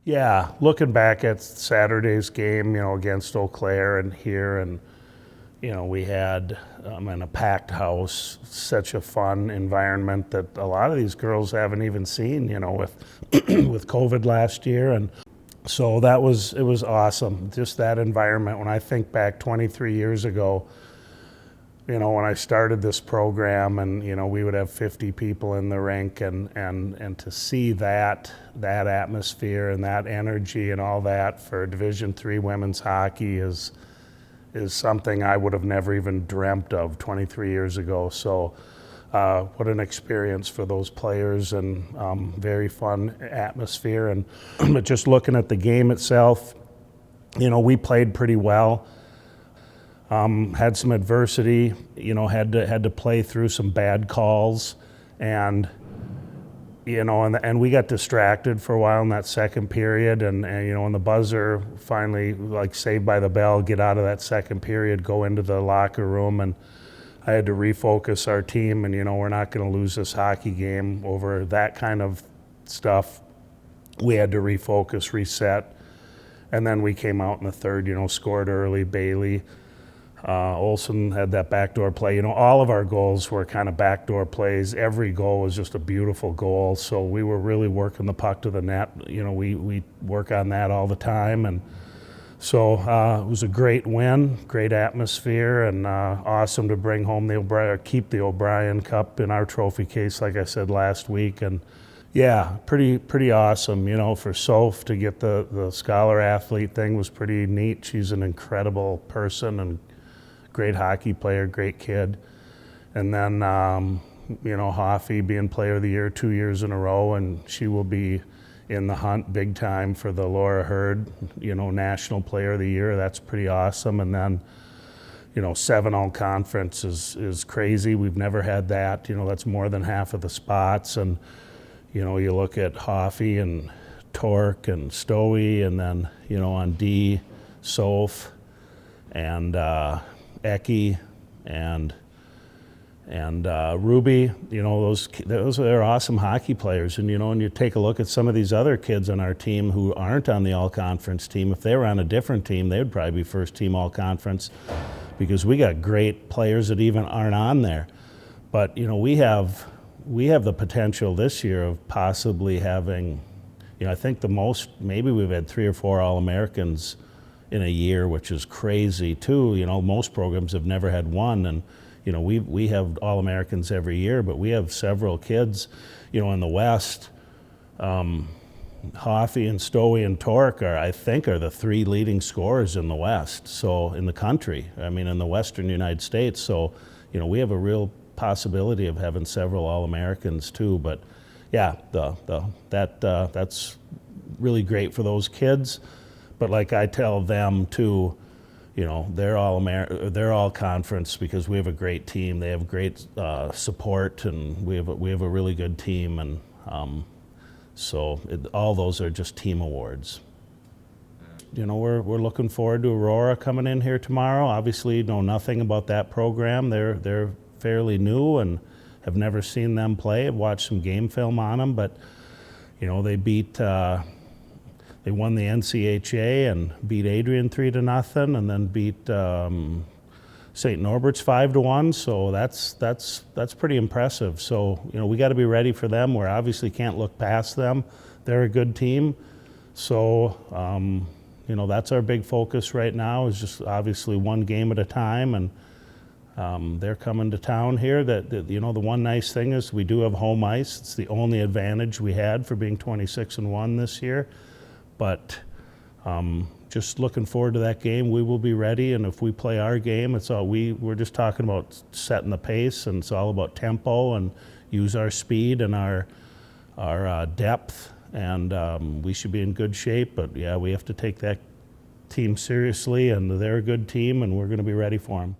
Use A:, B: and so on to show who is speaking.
A: Yeah, looking back at Saturday's game, against Eau Claire and here, and we had in a packed house, such a fun environment that a lot of these girls haven't even seen, with with COVID last year, and so it was awesome. Just that environment. When I think back 23 years ago, when I started this program, and we would have 50 people in the rink, and to see that atmosphere and that energy and all that for Division III women's hockey is something I would have never even dreamt of 23 years ago. So what an experience for those players, and very fun atmosphere. And but just looking at the game itself, we played pretty well. Had some adversity, had to play through some bad calls, and and we got distracted for a while in that second period, and when the buzzer finally, like Saved by the Bell, get out of that second period, go into the locker room, and I had to refocus our team, and we're not going to lose this hockey game over that kind of stuff. We had to refocus, reset, and then we came out in the third, scored early. Bailey Olson had that backdoor play. All of our goals were kind of backdoor plays. Every goal was just a beautiful goal. So we were really working the puck to the net. We work on that all the time. And so it was a great win, great atmosphere, and awesome to bring home keep the O'Brien Cup in our trophy case, like I said last week. And yeah, pretty awesome. For Soph to get the scholar athlete thing was pretty neat. She's an incredible person and great hockey player, great kid. And then, Hoffy being player of the year 2 years in a row, and she will be in the hunt big time for the Laura Hurd, national player of the year. That's pretty awesome. And then, 7 all-conference is crazy. We've never had that. That's more than half of the spots. And, you look at Hoffy and Torque and Stowey, and then, on D, Soph, and Eki and Ruby, those are awesome hockey players. And and you take a look at some of these other kids on our team who aren't on the all-conference team. If they were on a different team, they would probably be first team all-conference, because we got great players that even aren't on there. But we have the potential this year of possibly having, I think the most, maybe we've had 3 or 4 All-Americans in a year, which is crazy too. Most programs have never had one, and we have All-Americans every year, but we have several kids, in the West. Hoffy and Stowey and Torque are the 3 leading scorers in the West, so in the country, in the Western United States. So, we have a real possibility of having several All-Americans too. But yeah, that's really great for those kids. But like I tell them too, they're all conference because we have a great team. They have great support, and we have a really good team, and all those are just team awards. We're looking forward to Aurora coming in here tomorrow. Obviously, know nothing about that program. They're fairly new and have never seen them play. I've watched some game film on them, but they beat. They won the NCHA and beat Adrian 3-0, and then beat St. Norbert's 5-1. So that's pretty impressive. So we got to be ready for them. We obviously can't look past them. They're a good team. So that's our big focus right now, is just obviously one game at a time. And they're coming to town here. The one nice thing is we do have home ice. It's the only advantage we had for being 26-1 this year. But just looking forward to that game. We will be ready, and if we play our game, we're just talking about setting the pace, and it's all about tempo and use our speed and our depth, and we should be in good shape. But yeah, we have to take that team seriously, and they're a good team, and we're going to be ready for them.